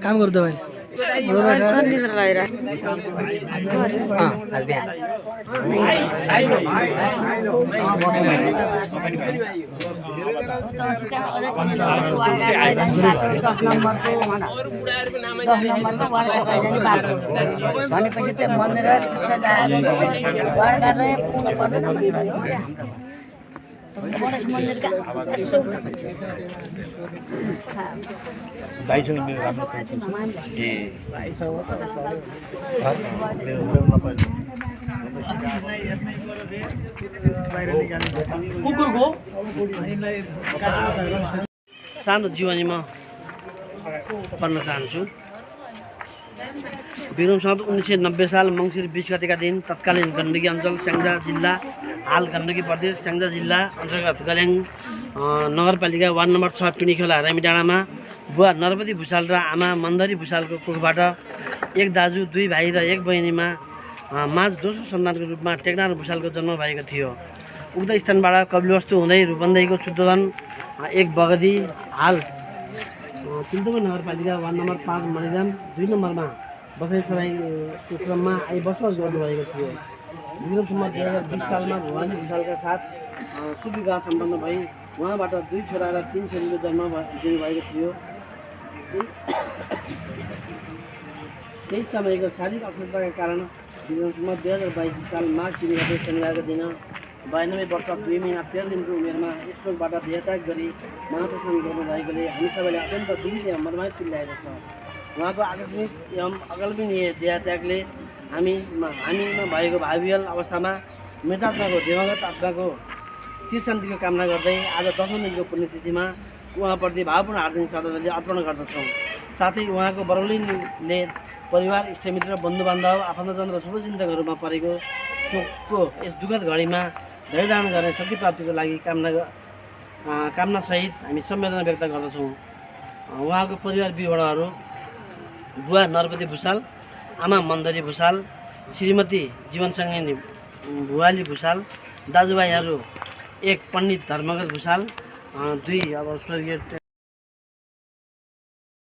काम गर्दो भाइ भनेपछि त्यो मन्दिर सजाएर पुग्नु पर्दैन गणेश मन्दिर सानो जीवनीमा पढ्न चाहन्छु। विक्रम सम्वत 1990 साल मङ्सिर 20 गतेका दिन तत्कालीन गण्डकी अञ्चल स्याङ्जा जिल्ला, हाल गण्डकी प्रदेश स्याङ्जा जिल्ला अन्तर्गत गल्याङ नगरपालिका वार्ड नम्बर 6 पिँढीखोला रामीडाँडामा बुवा नरपति भुषाल र आमा मन्दरी भुषालको कुखबाट एक दाजु, दुई भाइ र एक बहिनीमा माझ दोस्रो सन्तानको रूपमा टेकनाथ भुषालको जन्म भएको थियो। उक्त स्थानबाट कपिलवस्तु हुँदै रूपन्देहीको शुद्धोधन एक बगदी, हाल सिन्धुमा नगरपालिका वार्ड नम्बर 5 मणिराम 2 नम्बरमा बसाइ सराईको क्रममा बसोबास गर्नुभएको थियो। विक्रम सम्वत 2020 सालमा भवानी भुषालका साथ सुविवाह सम्पन्न भई उहाँबाट 2 छोरा र 3 छोरीको जन्म दिनुभएको थियो। त्यही समयको शारीरिक असुस्थताका कारण विक्रम सम्वत 2022 साल माघ 3 गते शनिबारको दिन 92 वर्ष 2 महिना 13 दिनको उमेरमा स्ट्रोकबाट देहत्याग गरी महाप्रस्थान गर्नुभएकोले हामी सबैले अत्यन्त दुखित एवं मर्माहित तुल्याएको छ। उहाँको आकस्मिक एवं अकल्पनीय देहत्यागले हामीमा भएको भावियल अवस्थामा मृतात्माको दिवंगत आत्माको चिर शान्तिको कामना गर्दै आज 10औं दिनको पुण्यतिथिमा उहाँप्रति भावपूर्ण हार्दिक श्रद्धाञ्जली अर्पण गर्दछौँ। साथै उहाँको बरौलीले परिवार, इष्टमित्र, बन्धुबान्धव, आफन्तजन र शुभचिन्तकहरूमा परेको शोकको यस दुःखद घडीमा धैर्य धारण गर्ने शक्ति प्राप्तिको लागि कामनासहित हामी संवेदना व्यक्त गर्दछौँ। उहाँको परिवार विवरणहरू: बुवा नरपति भुषाल, आमा मन्दरी भुषाल, श्रीमती जीवनसङ्गिनी भुवाली भुषाल, दाजुभाइहरू: एक पण्डित धर्मगत भुषाल, 2 अब स्वर्गीय